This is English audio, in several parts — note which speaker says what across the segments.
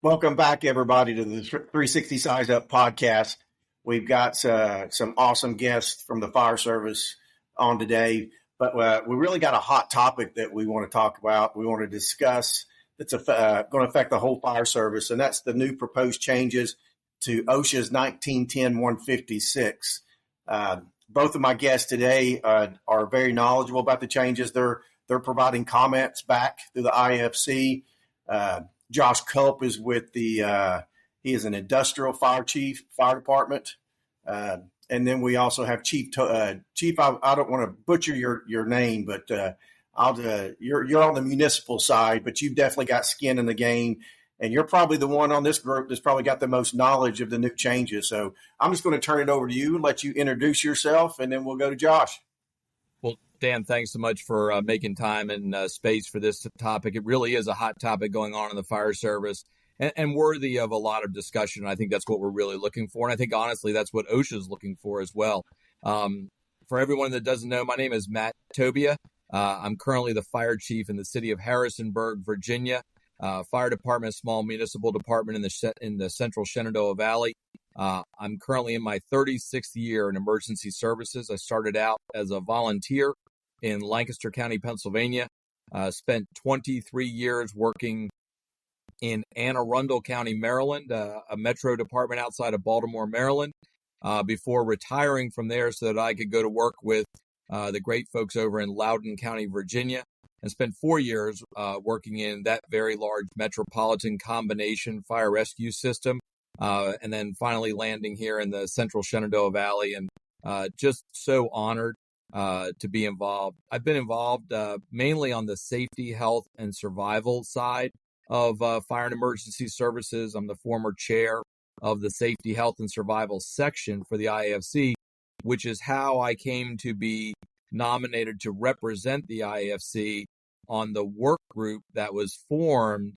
Speaker 1: Welcome back, everybody, to the 360 Size Up podcast. We've got some awesome guests from the fire service on today, but we really got a hot topic that we want to talk about. We want to discuss that's going to affect the whole fire service, and that's the new proposed changes to OSHA's 1910-156. Both of my guests today are very knowledgeable about the changes. They're providing comments back through the IAFC. Josh Culp is with he is an industrial fire department. And then we also have Chief, I don't want to butcher your name, but you're on the municipal side, but you've definitely got skin in the game. And you're probably the one on this group that's probably got the most knowledge of the new changes. So I'm just going to turn it over to you and let you introduce yourself, and then we'll go to Josh.
Speaker 2: Well, Dan, thanks so much for making time and space for this topic. It really is a hot topic going on in the fire service and worthy of a lot of discussion. I think that's what we're really looking for. And I think, honestly, that's what OSHA is looking for as well. For everyone that doesn't know, my name is Matt Tobia. I'm currently the fire chief in the city of Harrisonburg, Virginia. Fire department, small municipal department in the central Shenandoah Valley. I'm currently in my 36th year in emergency services. I started out as a volunteer in Lancaster County, Pennsylvania. Spent 23 years working in Anne Arundel County, Maryland, a metro department outside of Baltimore, Maryland, before retiring from there so that I could go to work with the great folks over in Loudoun County, Virginia. And spent 4 years working in that very large metropolitan combination fire rescue system, and then finally landing here in the central Shenandoah Valley, and just so honored to be involved. I've been involved mainly on the safety, health, and survival side of fire and emergency services. I'm the former chair of the safety, health, and survival section for the IAFC, which is how I came to be nominated to represent the IAFC on the work group that was formed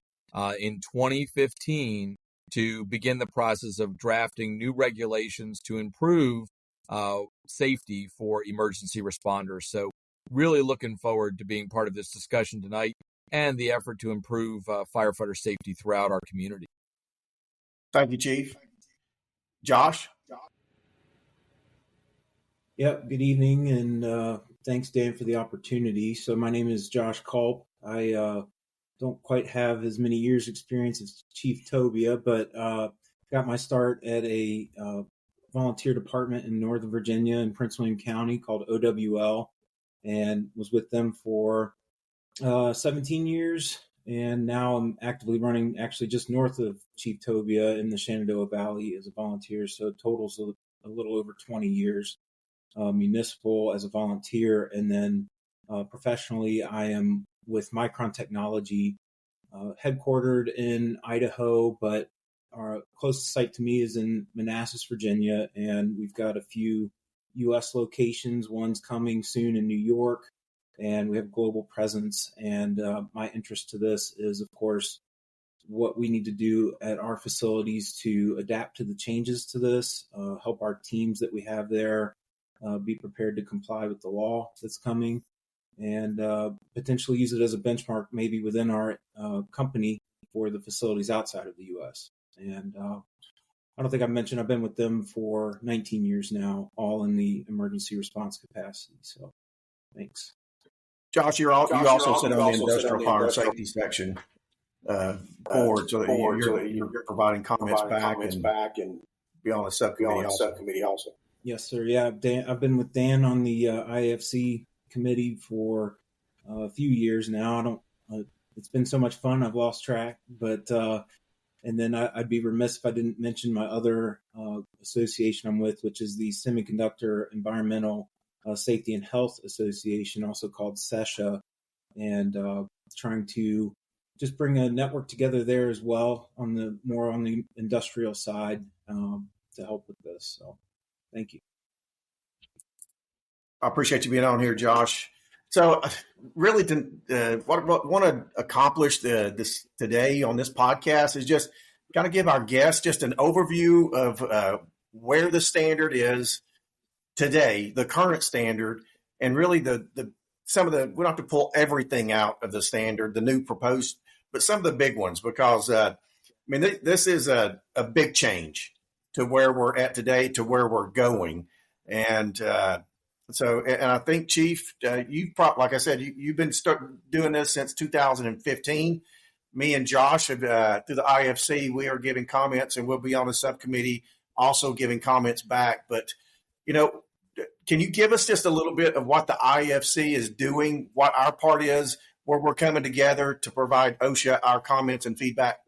Speaker 2: in 2015 to begin the process of drafting new regulations to improve safety for emergency responders. So really looking forward to being part of this discussion tonight and the effort to improve firefighter safety throughout our community.
Speaker 1: Thank you, Chief. Josh?
Speaker 3: Yep, good evening, and thanks, Dan, for the opportunity. So my name is Josh Culp. I don't quite have as many years experience as Chief Tobia, but got my start at a volunteer department in Northern Virginia in Prince William County called OWL, and was with them for 17 years. And now I'm actively running actually just north of Chief Tobia in the Shenandoah Valley as a volunteer. So it totals a little over 20 years. Municipal as a volunteer, and then professionally I am with Micron Technology, headquartered in Idaho, but our closest site to me is in Manassas, Virginia, and we've got a few U.S. locations. One's coming soon in New York, and we have global presence. And my interest to this is, of course, what we need to do at our facilities to adapt to the changes to this, help our teams that we have there be prepared to comply with the law that's coming, and potentially use it as a benchmark maybe within our company for the facilities outside of the U.S. And I don't think I mentioned I've been with them for 19 years now, all in the emergency response capacity. So thanks.
Speaker 1: Josh, you also sit on the Industrial Fire and Safety section board, so that you're providing comments back and be on the subcommittee also.
Speaker 3: Yes, sir. Yeah, I've been with Dan on the IAFC committee for a few years now. It's been so much fun, I've lost track. But and then I'd be remiss if I didn't mention my other association I'm with, which is the Semiconductor Environmental Safety and Health Association, also called SESHA, and trying to just bring a network together there as well on the industrial side to help with this. So. Thank you.
Speaker 1: I appreciate you being on here, Josh. So really what I want to accomplish this today on this podcast is just kind of give our guests just an overview of where the standard is today, the current standard, and really we don't have to pull everything out of the standard, the new proposed, but some of the big ones, because I mean, this is a big change to where we're at today, to where we're going. And and I think, Chief, like I said, you've been doing this since 2015. Me and Josh, through the IFC, we are giving comments, and we'll be on the subcommittee also giving comments back. But, can you give us just a little bit of what the IFC is doing, what our part is, where we're coming together to provide OSHA our comments and feedback?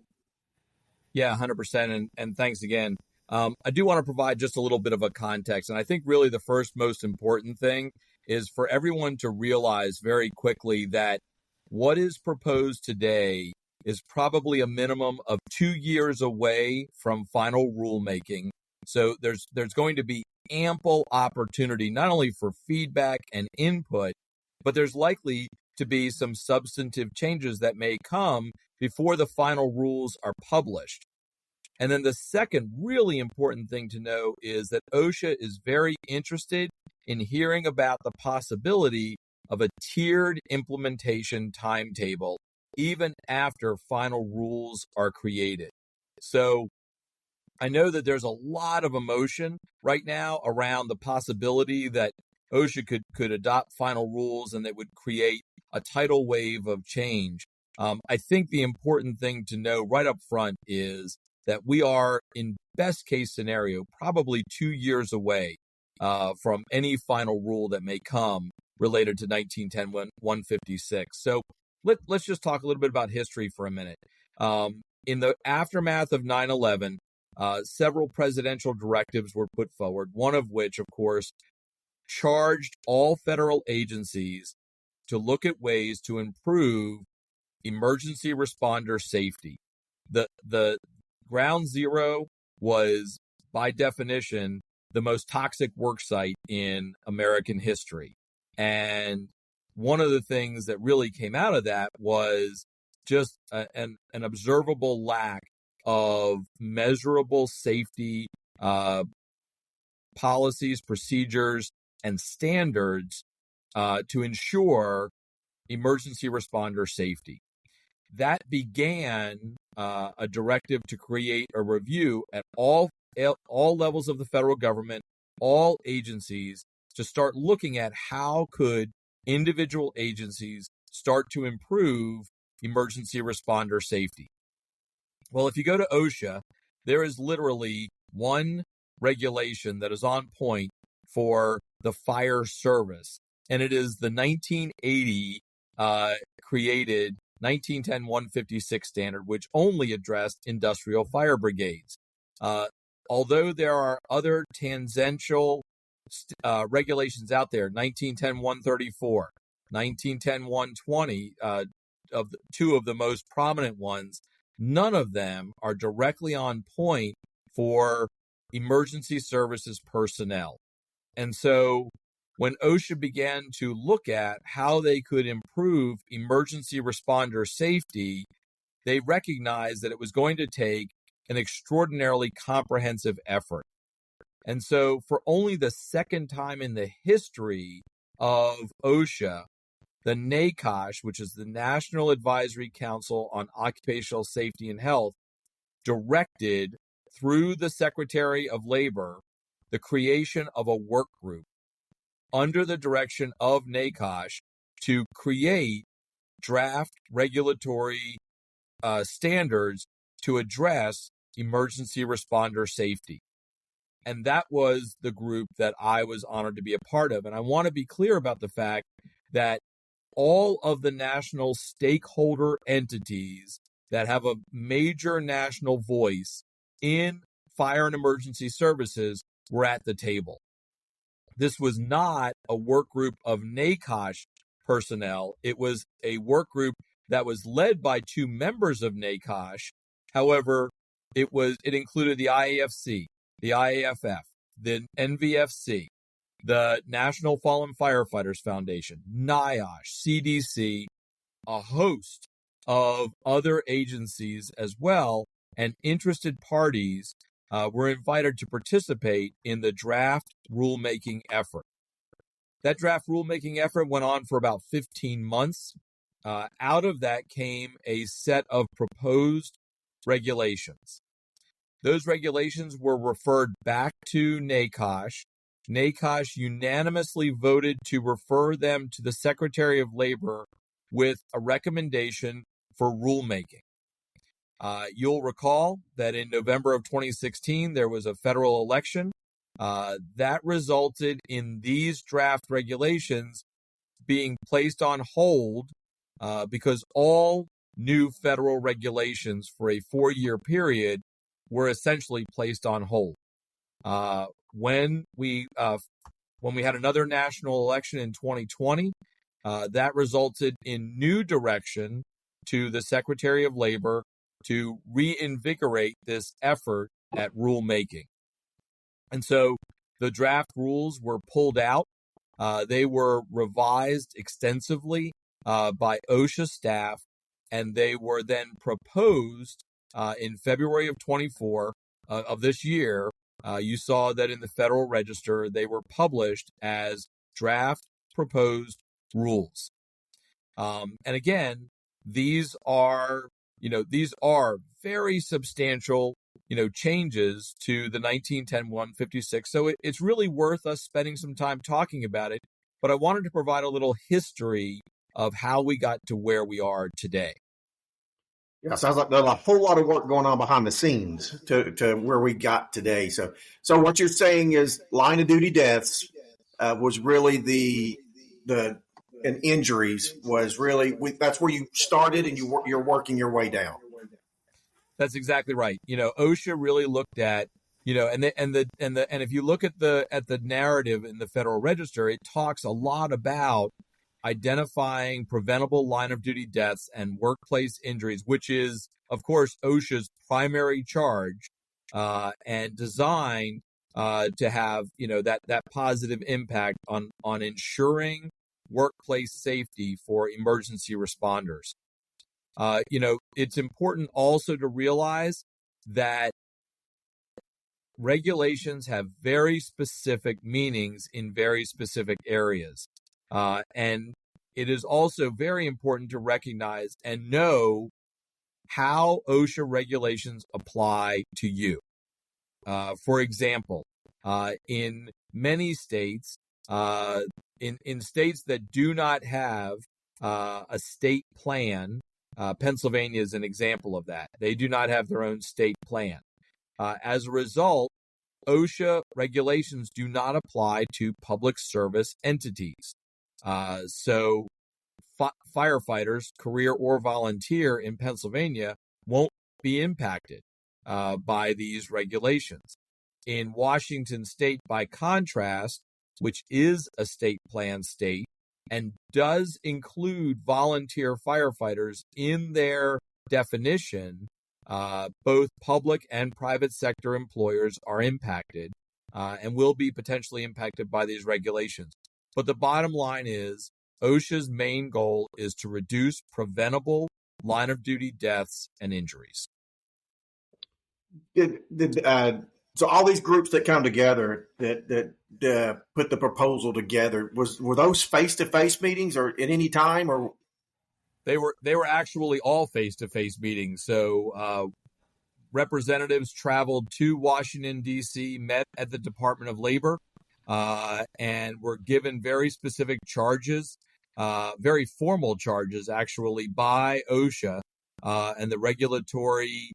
Speaker 2: Yeah, 100%. And thanks again. I do want to provide just a little bit of a context. And I think really the first most important thing is for everyone to realize very quickly that what is proposed today is probably a minimum of 2 years away from final rulemaking. So there's going to be ample opportunity, not only for feedback and input, but there's likely to be some substantive changes that may come before the final rules are published. And then the second really important thing to know is that OSHA is very interested in hearing about the possibility of a tiered implementation timetable, even after final rules are created. So I know that there's a lot of emotion right now around the possibility that OSHA could adopt final rules and that would create a tidal wave of change. I think the important thing to know right up front is that we are, in best case scenario, probably 2 years away from any final rule that may come related to 1910-156. So let's just talk a little bit about history for a minute. In the aftermath of 9/11, several presidential directives were put forward, one of which, of course, charged all federal agencies to look at ways to improve emergency responder safety. The ground zero was, by definition, the most toxic work site in American history. And one of the things that really came out of that was just an observable lack of measurable safety policies, procedures, and standards to ensure emergency responder safety. That began a directive to create a review at all levels of the federal government, all agencies, to start looking at how could individual agencies start to improve emergency responder safety. Well, if you go to OSHA, there is literally one regulation that is on point for the fire service, and it is the 1980 created 1910-156 standard, which only addressed industrial fire brigades. Although there are other tangential regulations out there, 1910-134, 1910-120, two of the most prominent ones, none of them are directly on point for emergency services personnel. And so when OSHA began to look at how they could improve emergency responder safety, they recognized that it was going to take an extraordinarily comprehensive effort. And so for only the second time in the history of OSHA, the NACOSH, which is the National Advisory Council on Occupational Safety and Health, directed through the Secretary of Labor the creation of a work group under the direction of NACOSH to create draft regulatory standards to address emergency responder safety. And that was the group that I was honored to be a part of. And I want to be clear about the fact that all of the national stakeholder entities that have a major national voice in fire and emergency services were at the table. This was not a work group of NACOSH personnel. It was a work group that was led by two members of NACOSH. However, it included the IAFC, the IAFF, the NVFC, the National Fallen Firefighters Foundation, NIOSH, CDC, a host of other agencies as well, and interested parties were invited to participate in the draft rulemaking effort. That draft rulemaking effort went on for about 15 months. Out of that came a set of proposed regulations. Those regulations were referred back to NACOSH. NACOSH unanimously voted to refer them to the Secretary of Labor with a recommendation for rulemaking. You'll recall that in November of 2016, there was a federal election that resulted in these draft regulations being placed on hold because all new federal regulations for a 4-year period were essentially placed on hold. When we had another national election in 2020, that resulted in new direction to the Secretary of Labor to reinvigorate this effort at rulemaking. And so the draft rules were pulled out. They were revised extensively by OSHA staff, and they were then proposed in February of 24 of this year. You saw that in the Federal Register, they were published as draft proposed rules. And again, these are very substantial, changes to the 1910-156. So it's really worth us spending some time talking about it. But I wanted to provide a little history of how we got to where we are today.
Speaker 1: Yeah, sounds like there's a whole lot of work going on behind the scenes to where we got today. So what you're saying is line of duty deaths was really and injuries was really that's where you started, and you're working your way down.
Speaker 2: That's exactly right. OSHA really looked at, and if you look at the narrative in the Federal Register, it talks a lot about identifying preventable line of duty deaths and workplace injuries, which is, of course, OSHA's primary charge, and designed to have, that positive impact on ensuring workplace safety for emergency responders. It's important also to realize that regulations have very specific meanings in very specific areas. And it is also very important to recognize and know how OSHA regulations apply to you. For example, in many states, in states that do not have a state plan, Pennsylvania is an example of that. They do not have their own state plan. As a result, OSHA regulations do not apply to public service entities. So firefighters, career or volunteer in Pennsylvania, won't be impacted by these regulations. In Washington state, by contrast, which is a state plan state and does include volunteer firefighters in their definition, both public and private sector employers are impacted and will be potentially impacted by these regulations. But the bottom line is OSHA's main goal is to reduce preventable line of duty deaths and injuries.
Speaker 1: So all these groups that come together that put the proposal together, were those face-to-face meetings or at any time, or
Speaker 2: they were actually all face-to-face meetings? So representatives traveled to Washington, D.C., met at the Department of Labor, and were given very specific charges, very formal charges actually by OSHA and the regulatory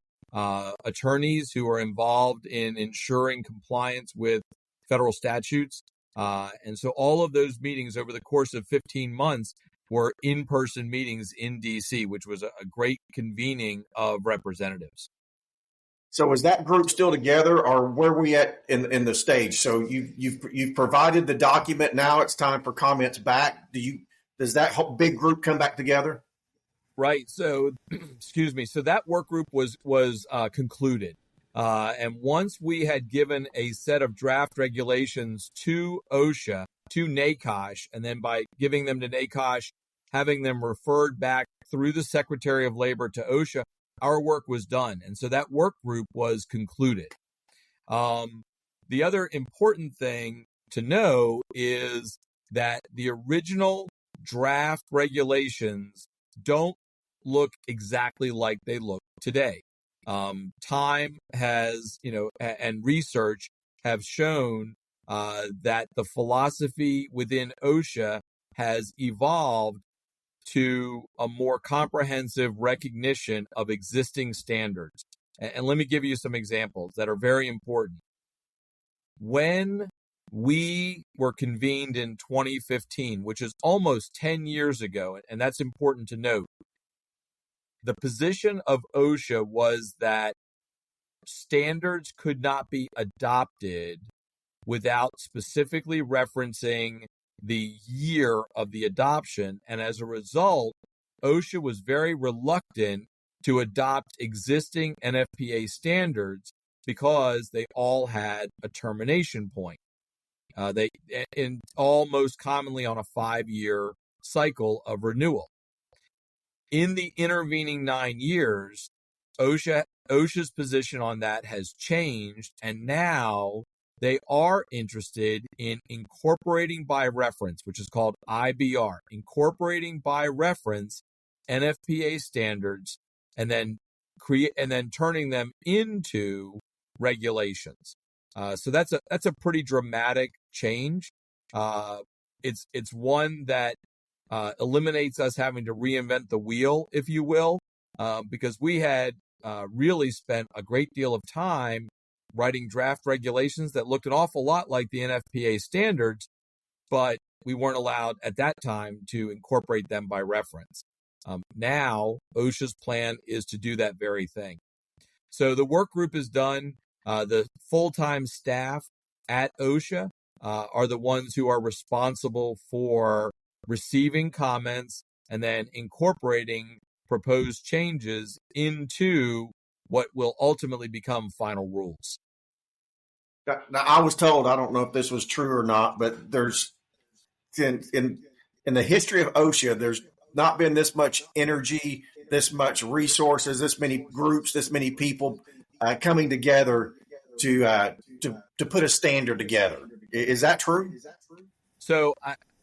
Speaker 2: attorneys who are involved in ensuring compliance with federal statutes. And so all of those meetings over the course of 15 months were in-person meetings in D.C., which was a great convening of representatives.
Speaker 1: So is that group still together, or where are we at in the stage? So you've provided the document. Now it's time for comments back. Does that big group come back together?
Speaker 2: Right. So, excuse me. So that work group was concluded. And once we had given a set of draft regulations to OSHA, to NACOSH, and then by giving them to NACOSH, having them referred back through the Secretary of Labor to OSHA, our work was done. And so that work group was concluded. The other important thing to know is that the original draft regulations don't look exactly like they look today. Time has, and research have shown that the philosophy within OSHA has evolved to a more comprehensive recognition of existing standards. And let me give you some examples that are very important. When we were convened in 2015, which is almost 10 years ago, and that's important to note, the position of OSHA was that standards could not be adopted without specifically referencing the year of the adoption. And as a result, OSHA was very reluctant to adopt existing NFPA standards because they all had a termination point. They all most commonly on a 5-year cycle of renewal. In the intervening 9 years, OSHA's position on that has changed, and now they are interested in incorporating by reference, which is called IBR, incorporating by reference NFPA standards, and then turning them into regulations. So that's a pretty dramatic change. It's one that eliminates us having to reinvent the wheel, if you will, because we had really spent a great deal of time writing draft regulations that looked an awful lot like the NFPA standards, but we weren't allowed at that time to incorporate them by reference. Now, OSHA's plan is to do that very thing. So the work group is done. The full-time staff at OSHA are the ones who are responsible for receiving comments and then incorporating proposed changes into what will ultimately become final rules.
Speaker 1: Now, I was told, I don't know if this was true or not, but there's in the history of OSHA, there's not been this much energy, this much resources, this many groups, this many people coming together to put a standard together. Is that true?
Speaker 2: So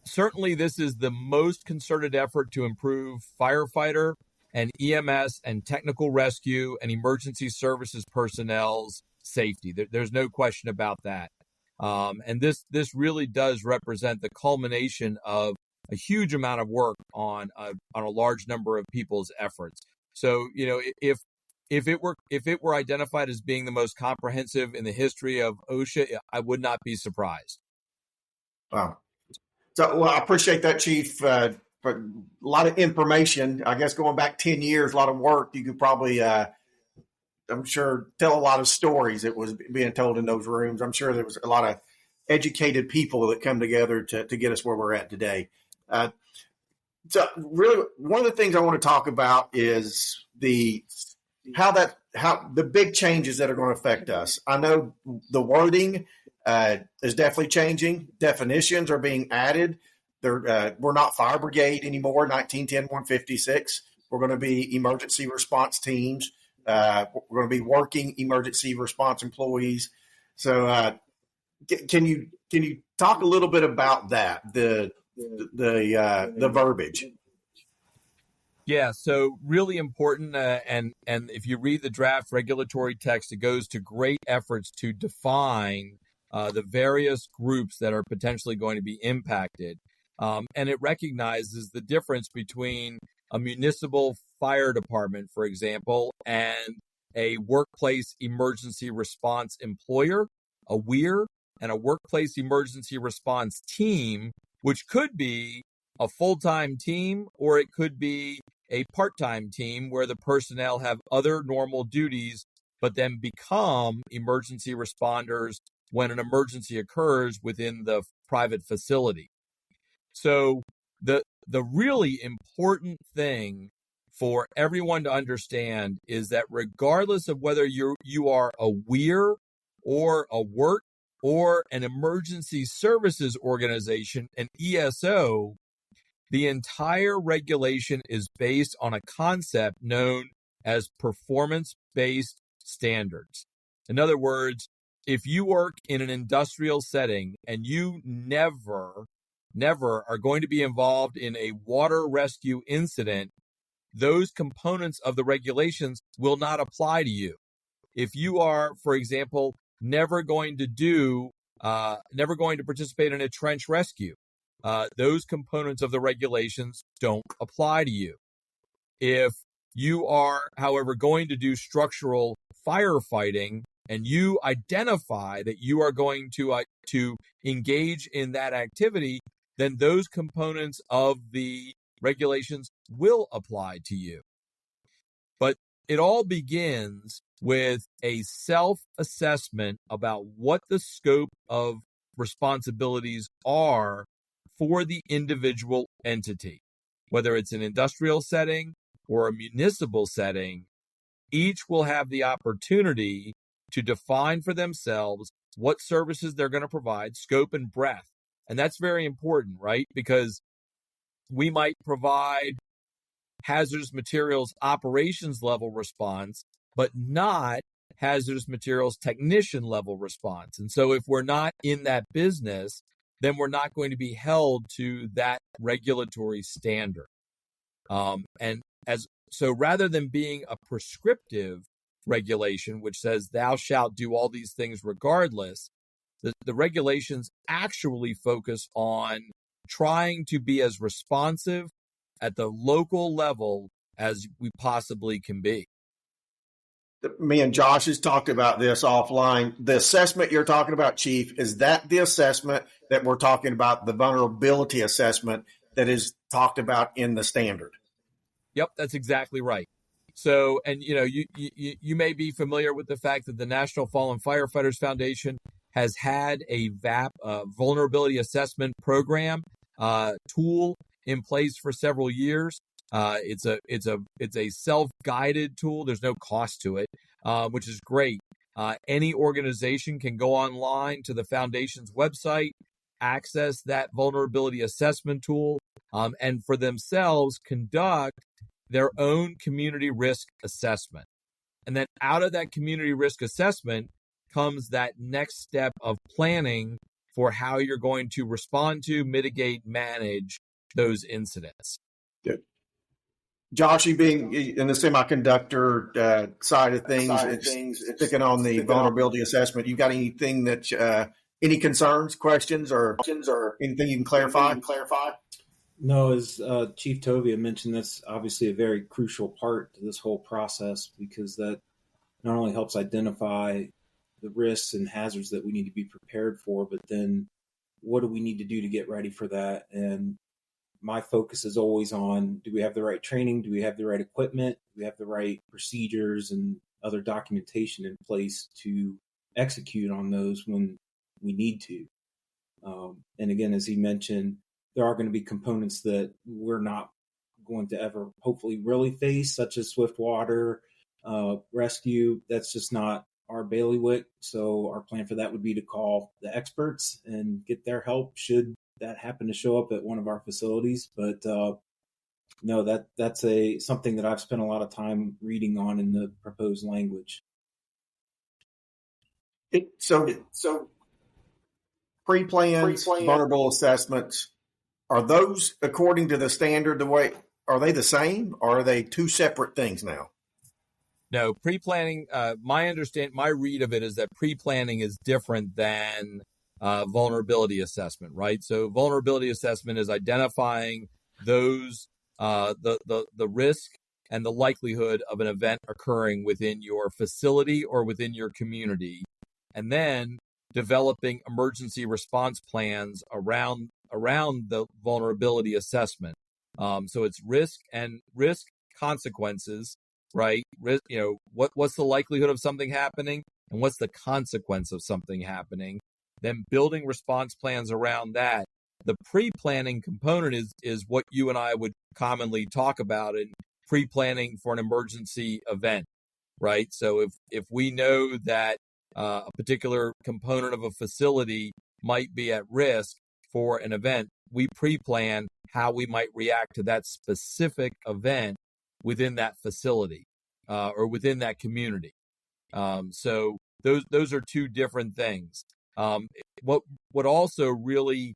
Speaker 2: certainly this is the most concerted effort to improve firefighter and EMS and technical rescue and emergency services personnel's safety. There's no question about that. And this really does represent the culmination of a huge amount of work on a large number of people's efforts. So, if it were identified as being the most comprehensive in the history of OSHA, I would not be surprised.
Speaker 1: Wow. So, well, I appreciate that, Chief. For a lot of information, I guess going back 10 years, a lot of work. You could probably, I'm sure, tell a lot of stories that was being told in those rooms. I'm sure there was a lot of educated people that come together to get us where we're at today. So really, one of the things I want to talk about is how the big changes that are going to affect us. I know the wording is definitely changing. Definitions are being added. We're not fire brigade anymore, 1910-156. We're going to be emergency response teams. We're going to be working emergency response employees. So can you talk a little bit about that, the verbiage?
Speaker 2: Yeah, so really important, and if you read the draft regulatory text, it goes to great efforts to define the various groups that are potentially going to be impacted. And it recognizes the difference between a municipal fire department, for example, and a workplace emergency response employer, a WEIR, and a workplace emergency response team, which could be a full-time team or it could be a part-time team where the personnel have other normal duties, but then become emergency responders when an emergency occurs within the private facility. So the really important thing for everyone to understand is that regardless of whether you are a WEIR or a WERT or an emergency services organization, an ESO, the entire regulation is based on a concept known as performance-based standards. In other words, if you work in an industrial setting and you never are going to be involved in a water rescue incident, those components of the regulations will not apply to you. If you are, for example, never going to participate in a trench rescue, those components of the regulations don't apply to you. If you are, however, going to do structural firefighting and you identify that you are going to engage in that activity, then those components of the regulations will apply to you. But it all begins with a self-assessment about what the scope of responsibilities are for the individual entity. Whether it's an industrial setting or a municipal setting, each will have the opportunity to define for themselves what services they're going to provide, scope and breadth. And that's very important, right? Because we might provide hazardous materials operations level response, but not hazardous materials technician level response. And so if we're not in that business, then we're not going to be held to that regulatory standard. So rather than being a prescriptive regulation, which says thou shalt do all these things regardless, the regulations actually focus on trying to be as responsive at the local level as we possibly can be.
Speaker 1: Me and Josh has talked about this offline. The assessment you're talking about, Chief, is that the assessment that we're talking about, the vulnerability assessment that is talked about in the standard?
Speaker 2: Yep, that's exactly right. So, and you may be familiar with the fact that the National Fallen Firefighters Foundation has had a VAP, vulnerability assessment program tool in place for several years. It's a self-guided tool. There's no cost to it, which is great. Any organization can go online to the foundation's website, access that vulnerability assessment tool, and for themselves conduct their own community risk assessment. And then out of that community risk assessment comes that next step of planning for how you're going to respond to, mitigate, manage those incidents.
Speaker 1: Good. Josh, you being in the semiconductor side of things, sticking on the vulnerability assessment, you got anything that any concerns, questions, or anything you can clarify?
Speaker 3: No, as Chief Tobia mentioned, that's obviously a very crucial part to this whole process, because that not only helps identify the risks and hazards that we need to be prepared for, but then what do we need to do to get ready for that? And my focus is always on, do we have the right training? Do we have the right equipment? Do we have the right procedures and other documentation in place to execute on those when we need to? And again, as he mentioned, there are going to be components that we're not going to ever hopefully really face, such as swift water rescue. That's just not our bailiwick. So our plan for that would be to call the experts and get their help should that happen to show up at one of our facilities. But no, that's something that I've spent a lot of time reading on in the proposed language.
Speaker 1: So pre-plans, vulnerable assessments, are those according to the standard? Are they the same, or are they two separate things now?
Speaker 2: No, pre-planning, my read of it is that pre-planning is different than vulnerability assessment, right? So vulnerability assessment is identifying those, the risk and the likelihood of an event occurring within your facility or within your community, and then developing emergency response plans around the vulnerability assessment. So it's risk and risk consequences, right? What's the likelihood of something happening and what's the consequence of something happening? Then building response plans around that. The pre-planning component is what you and I would commonly talk about in pre-planning for an emergency event, right? So if we know that a particular component of a facility might be at risk for an event, we pre-plan how we might react to that specific event within that facility or within that community. So those are two different things. What also really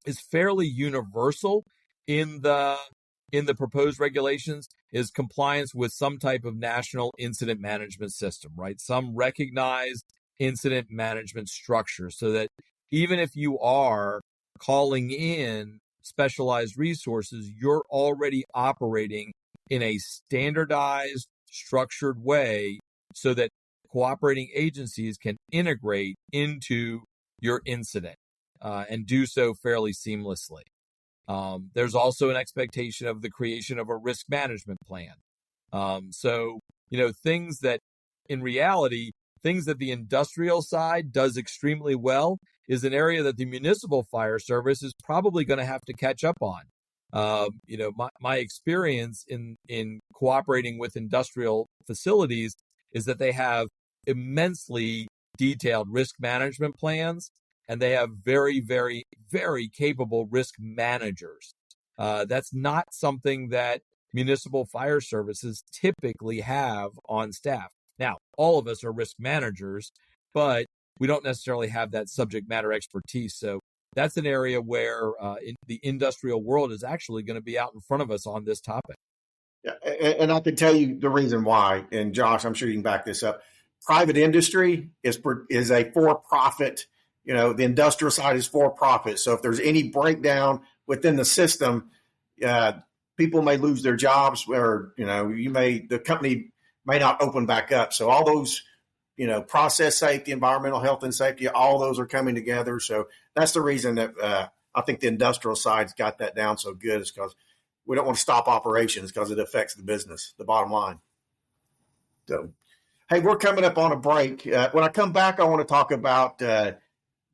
Speaker 2: is fairly universal in the in the proposed regulations is compliance with some type of national incident management system, right? Some recognized incident management structure so that even if you are calling in specialized resources, you're already operating in a standardized, structured way so that cooperating agencies can integrate into your incident and do so fairly seamlessly. There's also an expectation of the creation of a risk management plan. So, things that in reality, things that the industrial side does extremely well is an area that the municipal fire service is probably going to have to catch up on. My experience in cooperating with industrial facilities is that they have immensely detailed risk management plans, and they have very, very, very capable risk managers. That's not something that municipal fire services typically have on staff. Now, all of us are risk managers, but we don't necessarily have that subject matter expertise. So that's an area where the industrial world is actually going to be out in front of us on this topic.
Speaker 1: Yeah, and I can tell you the reason why. And Josh, I'm sure you can back this up. Private industry is a for-profit. The industrial side is for-profit. So if there's any breakdown within the system, people may lose their jobs, or the company may not open back up. So all those, process safety, environmental health and safety, all those are coming together. So that's the reason that I think the industrial side's got that down so good, is because we don't want to stop operations because it affects the business, the bottom line. So, hey, we're coming up on a break. When I come back, I want to talk about the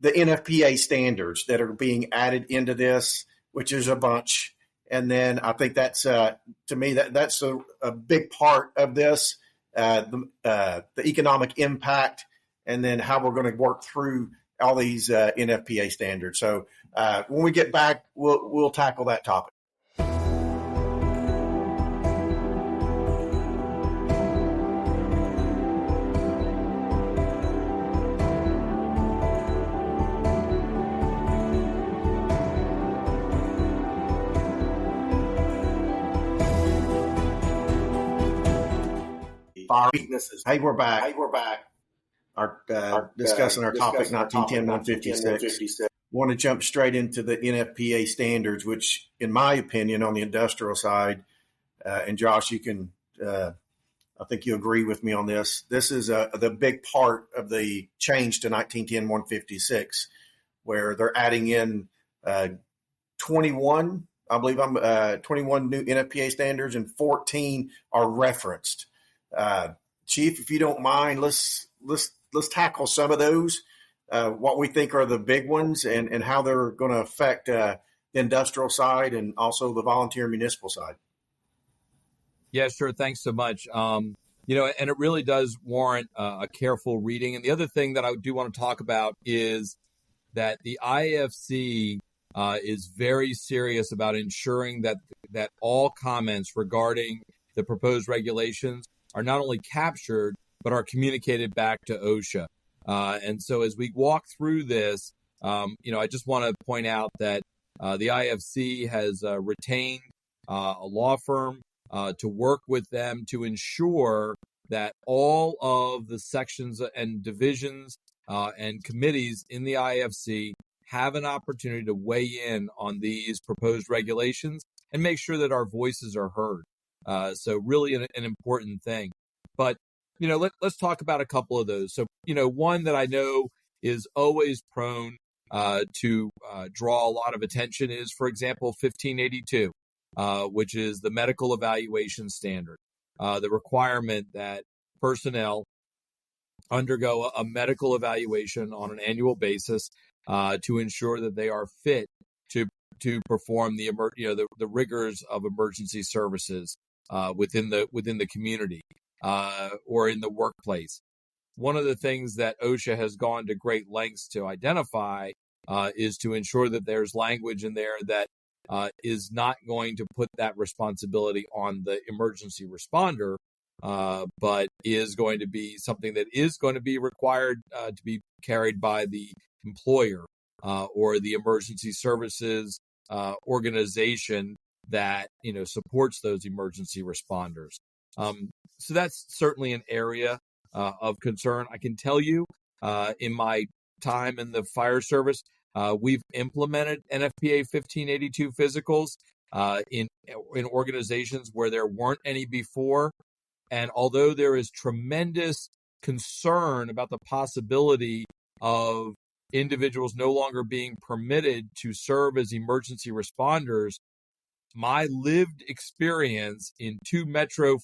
Speaker 1: NFPA standards that are being added into this, which is a bunch. And then I think that's, to me, that's a big part of this, the economic impact, and then how we're going to work through all these NFPA standards. So when we get back, we'll tackle that topic. Fire weaknesses. Hey, we're back. Discussing our topic, 1910-156. Want to jump straight into the NFPA standards, which, in my opinion, on the industrial side, and Josh, you can, I think you agree with me on this. This is the big part of the change to 1910-156, where they're adding in 21, I believe 21 new NFPA standards, and 14 are referenced. Chief, if you don't mind, let's tackle some of those, what we think are the big ones, and how they're going to affect the industrial side and also the volunteer municipal side.
Speaker 2: Yeah, sure. Thanks so much. And it really does warrant a careful reading. And the other thing that I do want to talk about is that the IAFC is very serious about ensuring that all comments regarding the proposed regulations are not only captured, but are communicated back to OSHA. And so as we walk through this, I just want to point out that the IFC has retained a law firm to work with them to ensure that all of the sections and divisions and committees in the IFC have an opportunity to weigh in on these proposed regulations and make sure that our voices are heard. So really an important thing. But, let's talk about a couple of those. So, one that I know is always prone to draw a lot of attention is, for example, 1582, which is the medical evaluation standard, the requirement that personnel undergo a medical evaluation on an annual basis to ensure that they are fit to perform the rigors of emergency services within the community or in the workplace. One of the things that OSHA has gone to great lengths to identify is to ensure that there's language in there that is not going to put that responsibility on the emergency responder, but is going to be something that is going to be required to be carried by the employer or the emergency services organization that, supports those emergency responders. So that's certainly an area of concern. I can tell you, in my time in the fire service, we've implemented NFPA 1582 physicals in organizations where there weren't any before. And although there is tremendous concern about the possibility of individuals no longer being permitted to serve as emergency responders, my lived experience in two metro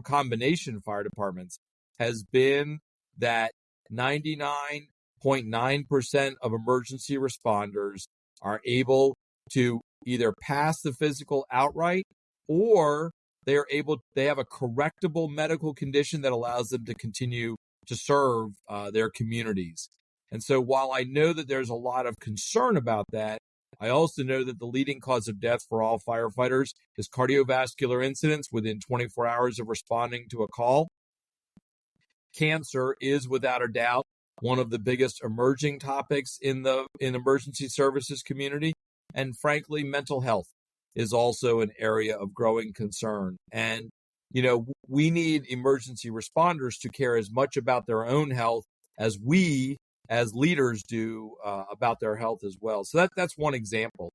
Speaker 2: combination fire departments has been that 99.9% of emergency responders are able to either pass the physical outright, or they have a correctable medical condition that allows them to continue to serve their communities. And so while I know that there's a lot of concern about that, I also know that the leading cause of death for all firefighters is cardiovascular incidents within 24 hours of responding to a call. Cancer is, without a doubt, one of the biggest emerging topics in emergency services community. And frankly, mental health is also an area of growing concern. And, we need emergency responders to care as much about their own health as we as leaders do about their health as well. So that's one example.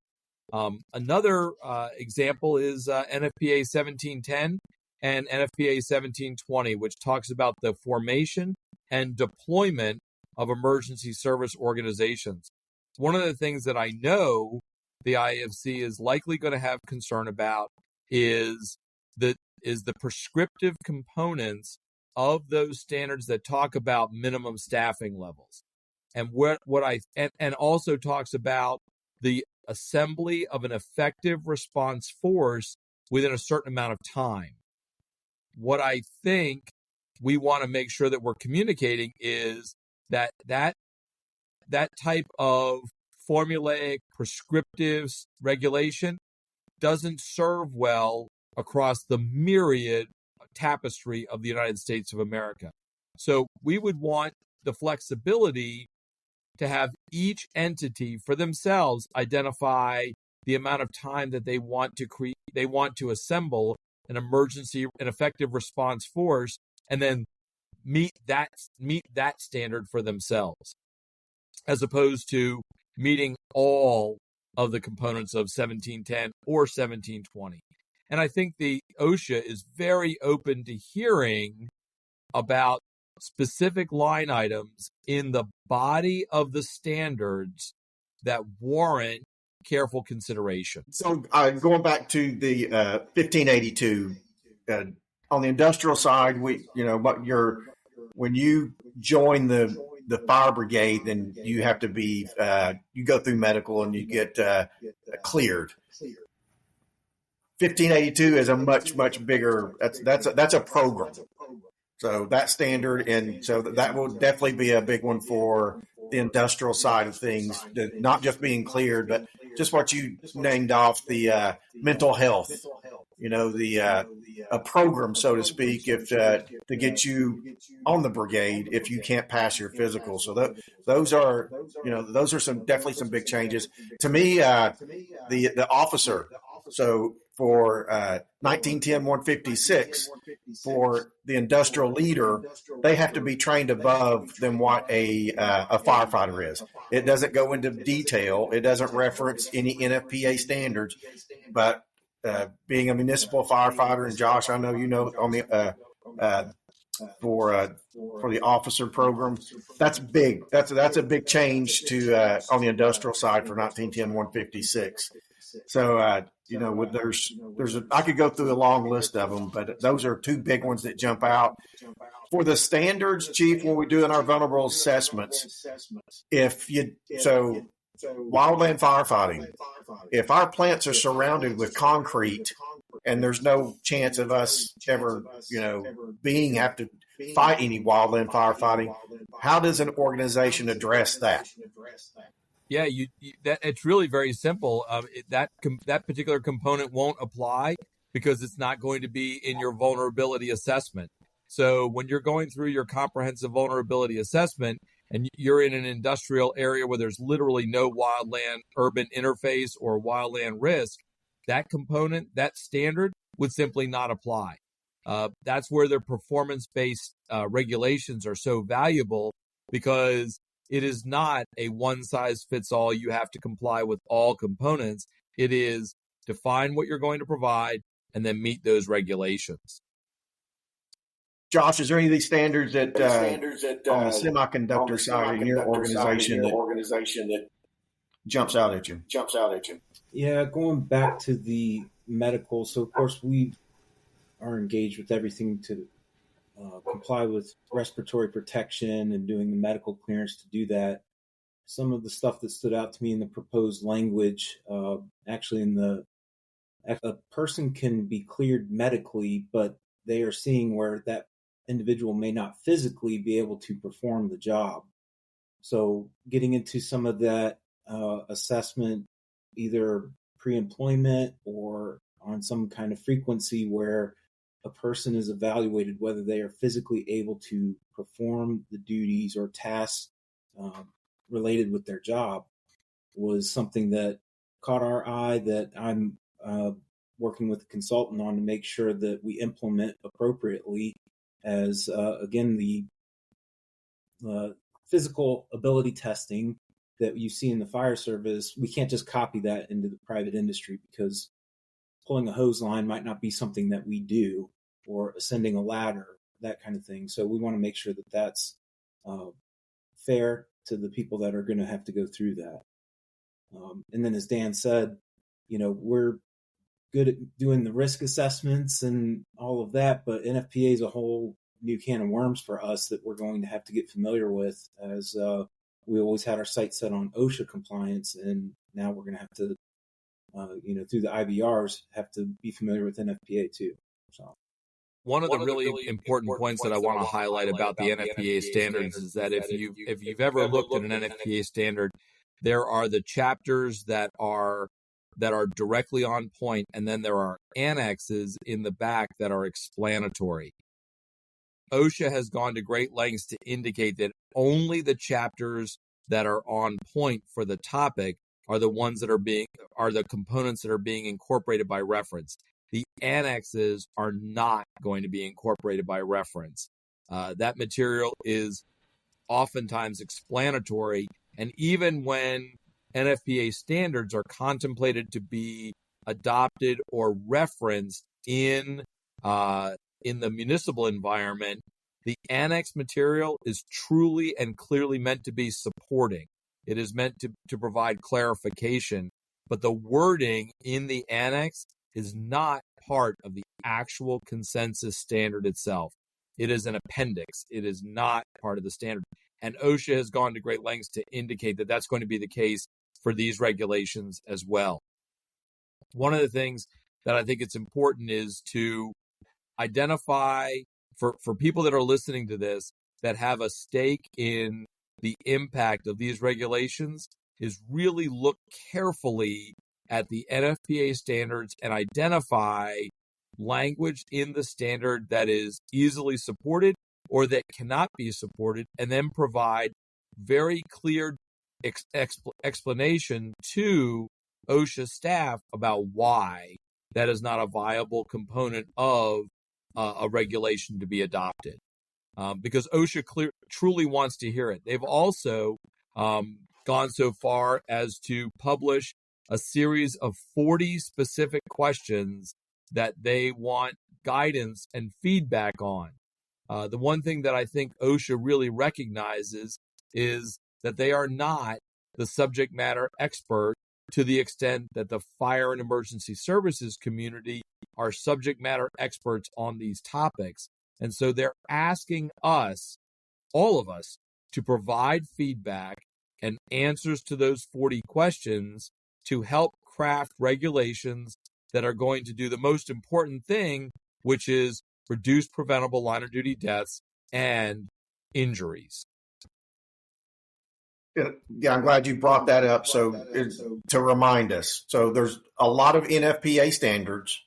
Speaker 2: Another example is NFPA 1710 and NFPA 1720, which talks about the formation and deployment of emergency service organizations. One of the things that I know the IAFC is likely going to have concern about is the prescriptive components of those standards that talk about minimum staffing levels. And and also talks about the assembly of an effective response force within a certain amount of time. What I think we want to make sure that we're communicating is that type of formulaic prescriptive regulation doesn't serve well across the myriad tapestry of the United States of America. So we would want the flexibility to have each entity for themselves identify the amount of time that they want to assemble an effective response force, and then meet that standard for themselves, as opposed to meeting all of the components of 1710 or 1720. And I think the OSHA is very open to hearing about specific line items in the body of the standards that warrant careful consideration.
Speaker 1: So going back to the 1582, on the industrial side, when you join the fire brigade, then you have to be you go through medical and you get cleared. 1582 is a much bigger. That's a program. So that standard, and so that will definitely be a big one for the industrial side of things, not just being cleared, but just what you named off, the mental health, a program, so to speak, if to get you on the brigade if you can't pass your physical. So those are definitely some big changes. To me, the officer. So for 1910-156, for the industrial leader, they have to be trained above than what a firefighter is. It doesn't go into detail. It doesn't reference any NFPA standards. But being a municipal firefighter, and Josh, I know you know on the for the officer program, that's big. That's a big change to on the industrial side for 1910-156. So I could go through a long list of them, but those are two big ones that jump out. For the standards, Chief, when we do in our vulnerable assessments, wildland firefighting, if our plants are surrounded with concrete and there's no chance of us ever, have to fight any wildland firefighting, how does an organization address that?
Speaker 2: Yeah, it's really very simple. That particular component won't apply because it's not going to be in your vulnerability assessment. So when you're going through your comprehensive vulnerability assessment, and you're in an industrial area where there's literally no wildland urban interface or wildland risk, that component, that standard would simply not apply. That's where their performance-based regulations are so valuable, because it is not a one-size-fits-all, you have to comply with all components. It is define what you're going to provide and then meet those regulations.
Speaker 1: Josh, is there any of these standards that on the semiconductor side in your organization that jumps out at you?
Speaker 3: Yeah, going back to the medical. So, of course, we are engaged with everything to comply with respiratory protection and doing the medical clearance to do that. Some of the stuff that stood out to me in the proposed language, actually a person can be cleared medically, but they are seeing where that individual may not physically be able to perform the job. So getting into some of that assessment, either pre-employment or on some kind of frequency where a person is evaluated whether they are physically able to perform the duties or tasks related with their job, was something that caught our eye, that I'm working with a consultant on to make sure that we implement appropriately, as again, the physical ability testing that you see in the fire service, we can't just copy that into the private industry, because pulling a hose line might not be something that we do, or ascending a ladder, that kind of thing. So we want to make sure that that's fair to the people that are going to have to go through that. And then, as Dan said, we're good at doing the risk assessments and all of that, but NFPA is a whole new can of worms for us that we're going to have to get familiar with, as we always had our sights set on OSHA compliance, and now we're going to have to, through the IBRs, have to be familiar with NFPA too. So.
Speaker 2: One of the really important points that I want to highlight about the NFPA standards is that if you've ever looked at an NFPA standard, there are the chapters that are directly on point, and then there are annexes in the back that are explanatory. OSHA has gone to great lengths to indicate that only the chapters that are on point for the topic are the ones that are the components that are being incorporated by reference. The annexes are not going to be incorporated by reference. That material is oftentimes explanatory, and even when NFPA standards are contemplated to be adopted or referenced in the municipal environment, the annex material is truly and clearly meant to be supporting. It is meant to provide clarification, but the wording in the annex is not part of the actual consensus standard itself. It is an appendix. It is not part of the standard. And OSHA has gone to great lengths to indicate that that's going to be the case for these regulations as well. One of the things that I think it's important is to identify, for people that are listening to this that have a stake in the impact of these regulations, is really look carefully at the NFPA standards and identify language in the standard that is easily supported or that cannot be supported, and then provide very clear explanation to OSHA staff about why that is not a viable component of a regulation to be adopted. Because OSHA truly wants to hear it. They've also gone so far as to publish a series of 40 specific questions that they want guidance and feedback on. The one thing that I think OSHA really recognizes is that they are not the subject matter expert to the extent that the fire and emergency services community are subject matter experts on these topics. And so they're asking us, all of us, to provide feedback and answers to those 40 questions to help craft regulations that are going to do the most important thing, which is reduce preventable line of duty deaths and injuries.
Speaker 1: Yeah, I'm glad you brought that up. So to remind us, so there's a lot of NFPA standards,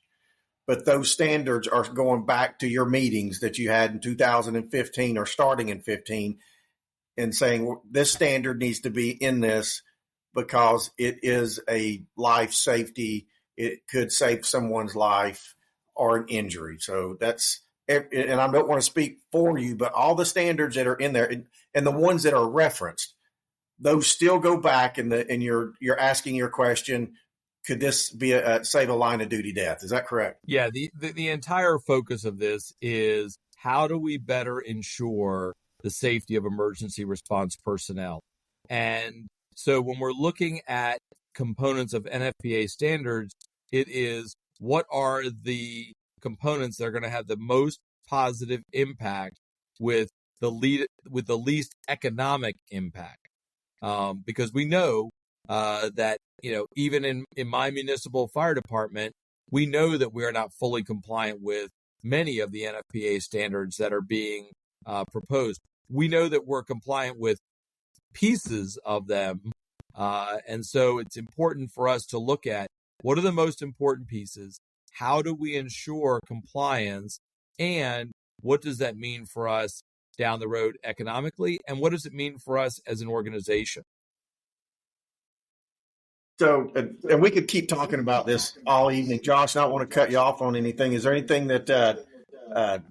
Speaker 1: but those standards are going back to your meetings that you had in 2015 or starting in 15. and saying this standard needs to be in this because it is a life safety. It could save someone's life or an injury. So that's, and I don't want to speak for you, but all the standards that are in there and the ones that are referenced, those still go back and you're asking your question, could this be save a line of duty death? Is that correct?
Speaker 2: Yeah. The entire focus of this is how do we better ensure the safety of emergency response personnel? And so when we're looking at components of NFPA standards, it is what are the components that are going to have the most positive impact with the least economic impact. Because we know that, even in my municipal fire department, we know that we are not fully compliant with many of the NFPA standards that are being proposed. We know that we're compliant with pieces of them. And so it's important for us to look at what are the most important pieces? How do we ensure compliance? And what does that mean for us down the road economically? And what does it mean for us as an organization?
Speaker 1: So, and we could keep talking about this all evening. Josh, I don't want to cut you off on anything. Is there anything that,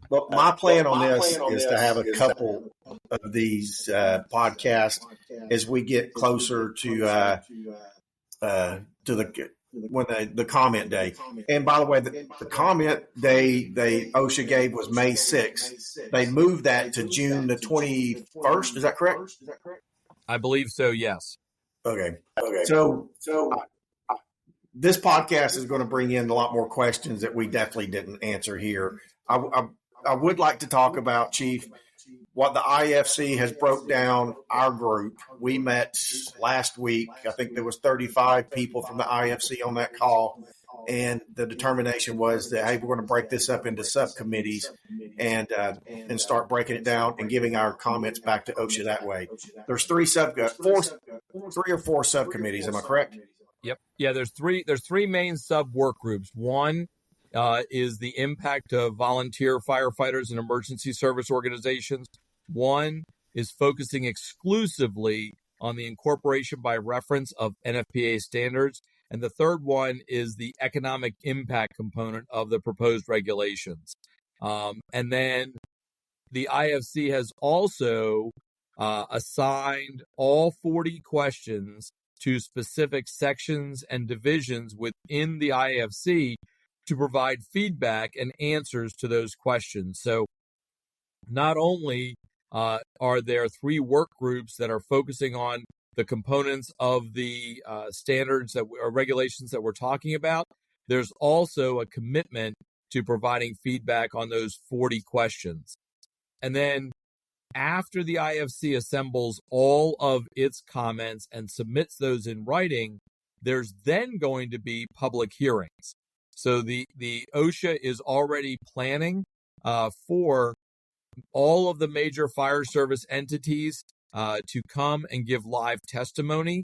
Speaker 1: well, my plan on this is to have a couple of these podcasts as we get closer to the comment day. And by the way, the comment day OSHA gave was May 6th. They moved that to June the 21st. Is that correct?
Speaker 2: I believe so, yes.
Speaker 1: Okay. So this podcast is going to bring in a lot more questions that we definitely didn't answer here. I would like to talk about, Chief, what the IAFC has broke down our group. We met last week. I think there was 35 people from the IAFC on that call. And the determination was that, hey, we're going to break this up into subcommittees and start breaking it down and giving our comments back to OSHA that way. There's three or four subcommittees. Am I correct?
Speaker 2: Yep. Yeah, there's three main sub work groups. One is the impact of volunteer firefighters and emergency service organizations. One is focusing exclusively on the incorporation by reference of NFPA standards. And the third one is the economic impact component of the proposed regulations. And then the IFC has also assigned all 40 questions to specific sections and divisions within the IFC to provide feedback and answers to those questions. So not only are there three work groups that are focusing on the components of the standards or regulations that we're talking about, there's also a commitment to providing feedback on those 40 questions. And then after the IFC assembles all of its comments and submits those in writing, there's then going to be public hearings. So the OSHA is already planning for all of the major fire service entities to come and give live testimony,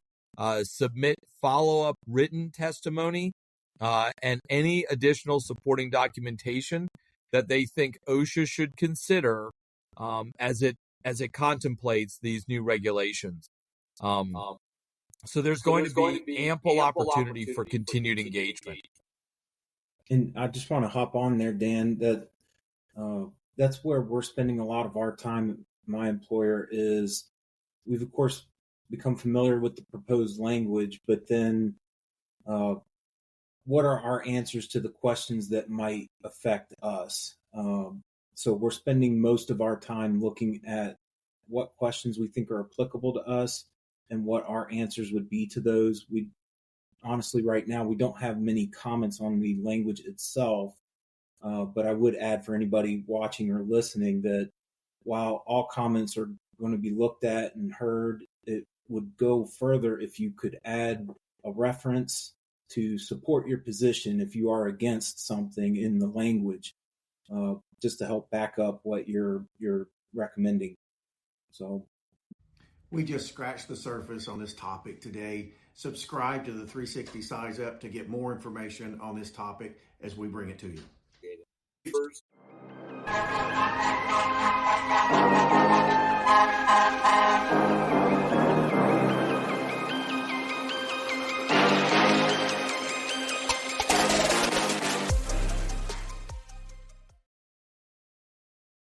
Speaker 2: submit follow-up written testimony, and any additional supporting documentation that they think OSHA should consider as it contemplates these new regulations. So there's going to be ample opportunity for continued engagement.
Speaker 3: And I just want to hop on there, Dan, that that's where we're spending a lot of our time. My employer is, we've of course become familiar with the proposed language, but then what are our answers to the questions that might affect us? So we're spending most of our time looking at what questions we think are applicable to us and what our answers would be to those. We honestly, right now, we don't have many comments on the language itself, but I would add for anybody watching or listening that while all comments are going to be looked at and heard, it would go further if you could add a reference to support your position if you are against something in the language, just to help back up what you're recommending. So
Speaker 1: we just scratched the surface on this topic today. Subscribe to the 360 Size Up to get more information on this topic as we bring it to you.